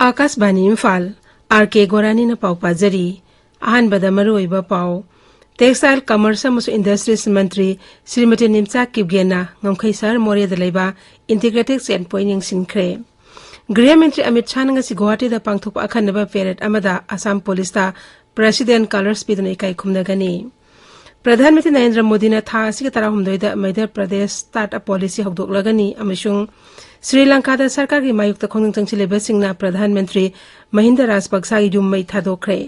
Akashvani Imphal R.K Goranii na pau pajari ahanbada maruoiba pau Textile Commerce amasung Industries Mantri Srimati Nimcha Kibgena ngamkhai sar More da leiba Integrated Checkpoint yingsinkhre Gृह मंत्री Amit Shah ngasi Guwahati da pangthokpa akhanaba parade amada Assam Police ta President Colors piduna ikai khumnagani प्रधानमंत्री नरेंद्र मोदी ने था असि तरहमदोइदा Madhya Pradesh startup policy हौदोक्लगनी अमसुंग Sri Lanka दा सरकार की मायुक्त खोंग चंगचिलेबसिंगना प्रधानमंत्री महिंदा राजपक्सा की जुम्मई थादोखरे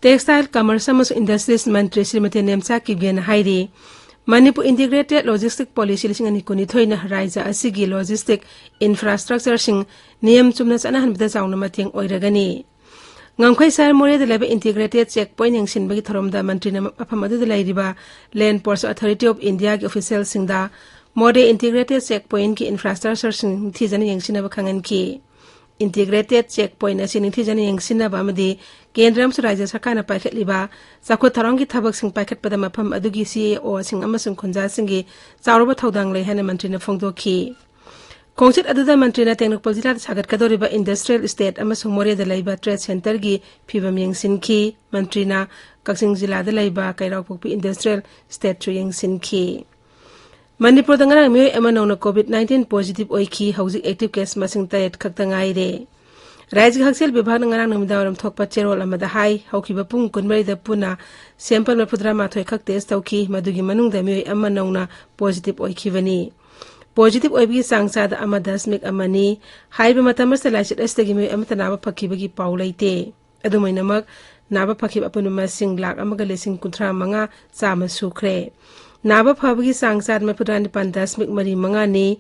Textile Commerce amasung Industries Mantri Srimati Nimcha Kibgena hairi Manipur Integrated Logistic Policy lising ani kunithoi na raija asigi logistic infrastructure sing niyam chumna chana hanbida chauna mateng oiragani ngamkhai sar More da leba Integrated Checkpoint yangsin bagi thoromda mantri na afam adu lairiba Land Ports Authority of India ki official singda More Integrated Checkpoint ki infrastructure sing thijani yangsina ba khangan ki Integrated Checkpoint asini thijani yangsina ba amadi Kendram su Raja Sarkarna paikhat liba Sakhut Tharongki thabak sing paikhat pada mafam adugi CEO sing amasung khunja singi chawruba thodang lei hana mantri na phongdokhi Khongchit aduda mantri na Tengnoupal jila sagat kadoriba Industrial Estate amasung More da leiba Trade Center gi phibam yangsinki mantri na Kaksing jila da leiba Kairaupokpi Industrial Estate chu yangsinki Manipur da ngarang miyoi ama nongna COVID-19 positive oiki hauzik active case masing tayet khakta ngaire Raja Haksel Bibhag ngarang namidawaram thokpa cherol amada hai haukiba pung kunmari da puna sample mapudra mathoi khak test tauki madugi manungda miyoi ama nongna positive oikibani positive oibi sangsa da ama 10 amani haiba matamasta laisit astagi miyoi amata naba phakibagi pau leite adumainamak naba phakib apunu masing lak amaga lesing kunthra manga chama sukhre naba phabagi sangsa da mapudra ni 10 mari manga ni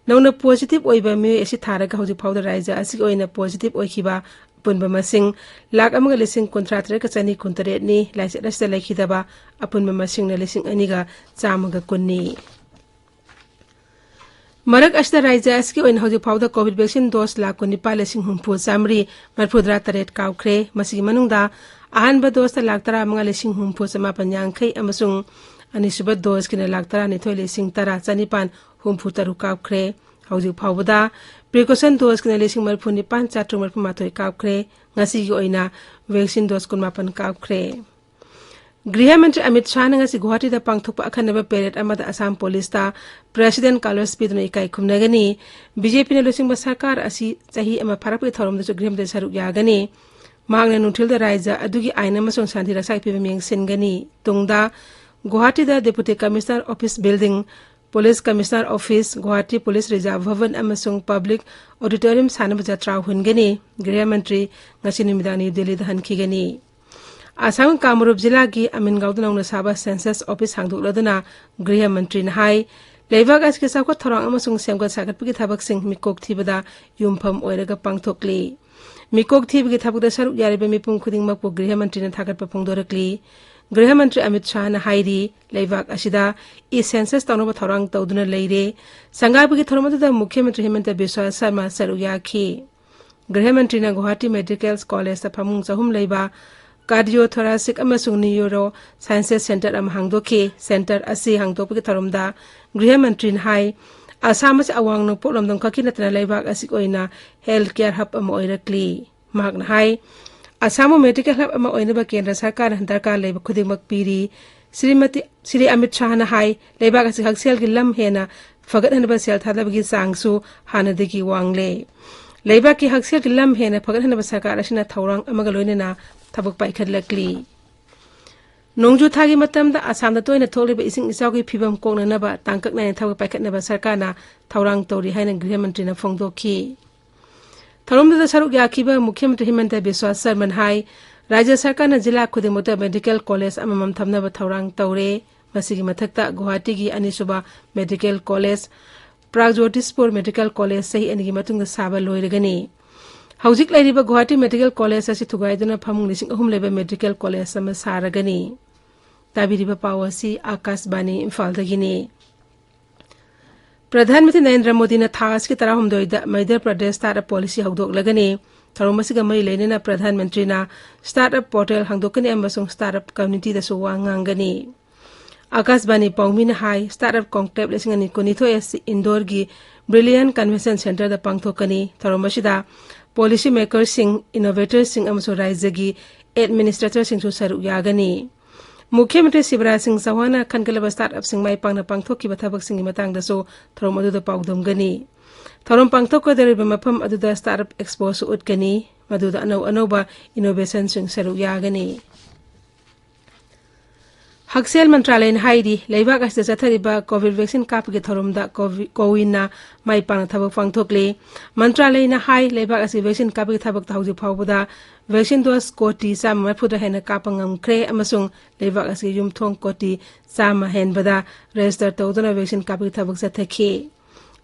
Nongna positive oiba miyoi asi tharaga hauji phawda raija asig oina positive oikiba apunba masing lak amaga lesing contractor ka chani kuntare ni laise rasta laikhidaba apunba masing na lesing aniga chamaga kunni Marak ashda raija asigi oina hauji phawda COVID vaccine dose lak kunni pa lesing humpu samri marphudra taret kaukre masigi manungda ahanba dose ta lak tara amaga lesing humpu sama panyangkhai amasung anisuba dose kina lak tara ni thoi lesing tara chanipan humpu taru kaukre hauji phawda precaution dose kina lesing marphuni 5 kaukre ngasi gi oina vaccine dose kun mapan kaukre Gृह मंत्री Amit Shah ngasi Guwahati da pangthokpa akhanaba parade amada Assam Police ta President Colors piduna ikai khumnagani BJP na losingba sarkar asi chahi ama pharapki thoromda chu grim da saruk yagani magna nuthil da raija adugi aina masong shanti raksa pibam yengsengani tungda Guwahati da Deputy Commissioner Office Building Police Commissioner Office Guwahati Police Reserve Bhavan amasung Public Auditorium sanaba jatra hungani Gृह मंत्री ngasi numidani Delhi da hankhigani Assam Kamrup jila gi Amingaw da nongna saba census office hangdokladuna Gृह मंत्री na hai leibak aske sakwa thorang amasung semgat sagatpagi thabak sing mikok thibada yumpham oiraga pangthokli mikok thibagi thabak da saruk yariba mipum khuding makpo Gृह मंत्री na thagatpa phongdorakli Gृह मंत्री Amit Shah na hairi leibak asida e census tawnoba thorang tawduna leire sangaibagi thoromada मुख्यमंत्री Hemant Biswa Sharma saruyakhi Gृह मंत्री na Guwahati Medical College ta phamung chahum leiba Cardiothoracic amasung Neuro Sciences Center am hangdokhi center asi hangdokpagi thoromda Gृह मंत्री na hai Assam as awang no polom dong khaki natna leibak asik oina healthcare hub am oirakli magna hai Assam medical hub ama oinaba kendra sarkar darkar leiba khudingmak piri Shri Amit Shah na hai leibak asik haksel gi lam hena fagat hanba sel thadabagi sangsu hanadegi wangle leibak ki haksel gi lam hena fagat hanba sarkar asina thawrang amaga loinena thabak paikhatlakli Nongju thagi matamda Assam da toina tholiba ising isawgi phibam kongnanaba tangkakna thabak paikhatnaba sarkarna thawrang tori haina Gृह मंत्री na phongdokhi Tharomda saruk yakiba मुख्यमंत्री Hemant Biswa Sharma hai Raja Sarkarna jila khudimota medical college amamam thamnaba thawrang tawre masigi mathakta Guwahati gi anisuba medical college Pragjyotispur medical college sahi anigi matungda saba loiragani Haujik lairiba Guwahati medical college asi thugaiduna phamung lising ahum leba medical college sama saragani tabiriba pawasi Akashbani Imphal dagini प्रधानमंत्री नरेंद्र मोदी ने थास की तरह हमदोइदा Madhya Pradesh startup policy हौदोकलगनी थरोमसिगा मई लेनेना प्रधानमंत्री ना startup portal हंगदोकनी अमसुंग स्टार्टअप कम्युनिटी दसु वांगांगनी आकाशवाणी पौमीना हाई स्टार्टअप कॉन्क्लेव लेसिंगनी कोनिथोएस इंदौर की ब्रिलियंट कन्वेंशन सेंटर द पांगथोकनी थरोमसिदा पॉलिसी मेकर सिंह इनोवेटर सिंह अमसुंग राज्य की एडमिनिस्ट्रेटर सिंह सरुक यागनी मुख्यमंत्री शिवराज सिंह चौहान खनगलब स्टार्टअप सिंह माई पांगना पांगथोकी थबक सिंह मतंग दसो थरोम अदुदा पाउदमगनी थरोम पांगथोकदरिबा मफम अदुदा स्टार्टअप एक्सपो सु उटगनी मदुदा अनौबा इनोवेशन सिंह सरुक यागनी हक्सेल मंत्रालय हाईदी लेबाक असिदा चथरिबा कोविड वैक्सीन कापगे थरोमदा कोविना माई पांगना थबक पांगथोकले मंत्रालय हाई लेबाक असि वैक्सीन कापगे थबक हौजि फावबदा वैक्सीन डोज कोटी 140 हेन कापंगमख्रे अमसुंग लेबाक असि युमथोंग कोटी 100 हेनबदा रजिस्टर तौदना वैक्सीन कापगे थबक चथखि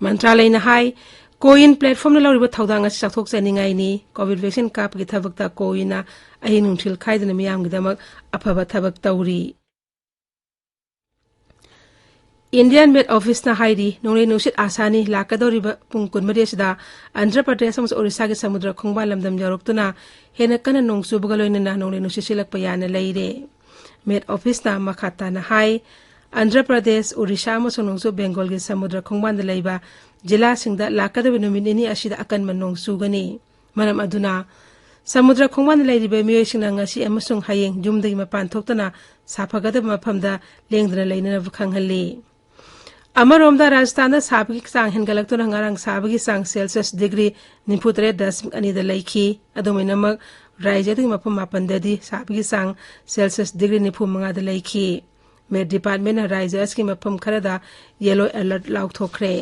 मंत्रालय हाई कोइन प्लेटफॉर्म लौरिबा थौदांग असि चाथोक चनिंगाइनी कोविड वैक्सीन कापगे थबकता कोइना अहि नुंथिल खाइदना मियामगिदमक अफबा थबक तौरी इंडियन मेड ऑफिस ना हाईदी नोंले नुसित आसानी लाकदौरिबा पुंग कुनमरेसदा आंध्र प्रदेश अमस ओडिशा के समुद्र खोंगबा लमदम यौरक्तुना हेन कन नोंग सुबगा लोइनना नोंले नुसित सिलकपा याना लैरे मेड ऑफिस ना मखाता ना हाई आंध्र प्रदेश ओडिशा अमस नोंसु बेंगल के समुद्र खोंगबान लैबा जिला सिंगदा लाकदबे नुमिनिनी असिदा अकन नोंग सुगनी मरम अदुना समुद्र खोंगबान लैरिबे मियोइसिंगना ngasi अमसुंग हायेंग जुमदगी मपान थोक्तना साफगदब मफमदा लेंगदना लैनना खंगहल्ली अमरोमदा राजस्थान साबगी सांग हेनगलक्तुना ngarang साबगी सांग सेल्सियस डिग्री 93.2 लैखी अदोमिनमक राज्यदगी मफम मापनददी साबगी सांग सेल्सियस डिग्री 95 लैखी मेड डिपार्टमेंट राज्य की मफम खरदा येलो अलर्ट लाउथोखरे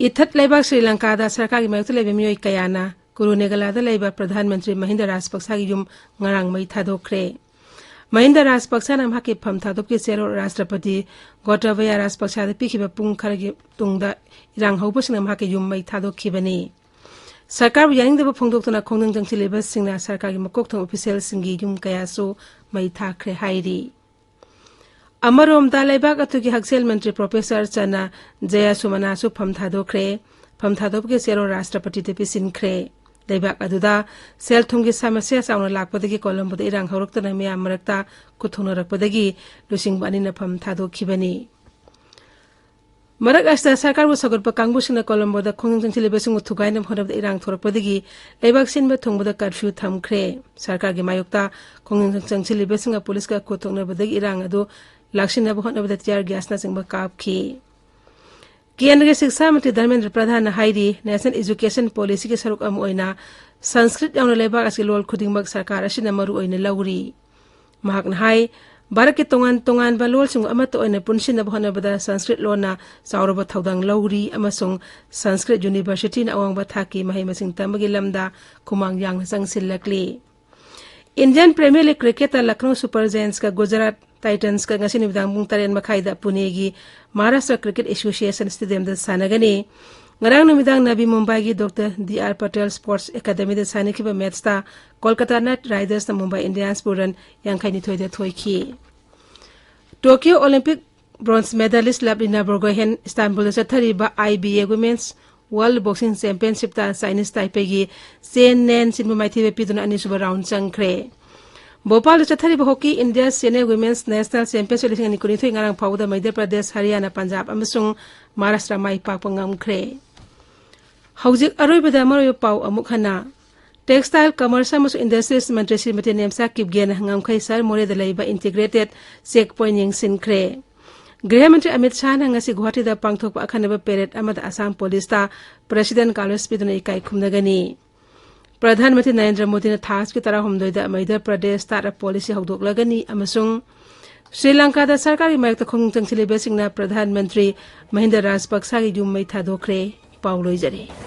इथत लेबाक श्रीलंका दा सरकार की मायक्तु लेबे मियोय कयाना कुरुनेगलादा लेबा प्रधानमंत्री महिंदा राजपक्सा की युम ngarang मै थादोखरे महिंदा राजपक्सा नाम हाके फम थादोपके सेरो राष्ट्रपति गोटाबया राजपक्सा पिखिबा पुंग खरगे तुंगदा इरांग हौबसिंग नाम हाके युम मै थादोखिबनी सरकार यानिंगदबा फोंदोक्तना खोंदंग जंगसिलेबा सिंगना सरकार की मकोकथों ऑफिशियल सिंगी युम कयासो मै थाखरे हाइरी अमरोमदा लेबाक अतुकी हक्सेल मंत्री प्रोफेसर चना जयसुमनासु फम थादोपके सेरो राष्ट्रपति ते पिसिनख्रे लेबाक अदुदा सेल थुंगी समस्या साउना लाकपदगी कोलंबोदा इरांग हौरक्तना मियाम मरक्ता कुथोनरक्पदगी लुसिंग बानिना फम थादोखिबनी मरक अस्ता सरकार बु सगुरप कांगबुसिंगना कोलंबोदा खोंजंग जंगसिलेबसिंग थुगाइनम होनबदा इरांग थोरक्पदगी लेबाक सिनबा थुंगबदा कर्फ्यू थमख्रे सरकार की मायोक्ता खोंजंग जंगसिलेबसिंग पुलिस का कुथोनबदगी इरांग अदु लाक्सिनबा होनबदा टियर गैसना सिंगबा कापखी केंद्र के शिक्षा मंत्री Dharmendra Pradhan हाईदी national education policy के सरुक अम ओइना संस्कृत यावना लेबाक असि लोल खुदिंगमक सरकार असिना मरु ओइना लौरी महाकना हाई भारत के तोंगान बा लोल सिंग अमत ओइना पुनसिनबा होनबदा संस्कृत लोना चावरबा थौदांग लौरी अमसुंग संस्कृत यूनिवर्सिटी ना अवांगबा थाकी महै मसिंग तंबगी लमदा खुमांग यांग संगसिलकली Indian premier league cricket Lucknow super giants का गुजरात टाइटन्स का ngasi निमिदांग पुंग 3 मखाइदा पुणे की महाराष्ट्र क्रिकेट एसोसिएशन स्टेडियम दा सानगनी ngarang निमिदांग नबी मुंबई की doctor D R. Patel sports academy दा सानखिबा मैच ता कोलकाता नाइट राइडर्स ना मुंबई इंडियंस पुरन यांखाइनि थोइदा थोइखी Tokyo Olympic bronze medallist Lovlina Borgohain Istanbul दा चथरिबा IBA women's world boxing championship ता चाइनीज ताइपे की चेन नेन सिनबु माइथिबे पिदुना अनिसुबा राउंड चंख्रे भोपाल चथरिबा hockey India senior women's national championship लिसिंग अनि कुनिथोइ ngarang फाउदा मध्य प्रदेश हरियाणा पंजाब अमसुंग महाराष्ट्र माइ पाकपा ngamkhre हौजिक अरोइबदा मरोय पाउ अमुक हना टेक्सटाइल कमर्स अमसुंग इंडस्ट्रीज मंत्री श्रीमती नेमसा किपगेन ngamkhai सर मोरे दा लैबा इंटीग्रेटेड चेक पॉइंट यिंगसिनख्रे गृह मंत्री अमित शाह ना ngasi गुवाहाटी दा पांगथोकपा अखनबा पेरेड अमद असम पुलिस ता प्रेसिडेंट कार्लोस पिदुना इकाई खुमनगनी प्रधानमंत्री नरेंद्र मोदी ने थास की तरह हमदोइदा मध्य प्रदेश स्टार्टअप पॉलिसी हौदोकलगनी अमसुंग श्रीलंका दा सरकारी मायक्ता खोंग जंगसिलेबसिंगना प्रधानमंत्री महिंदा राजपक्सा की युम मै थादोखरे पाउलोइजरे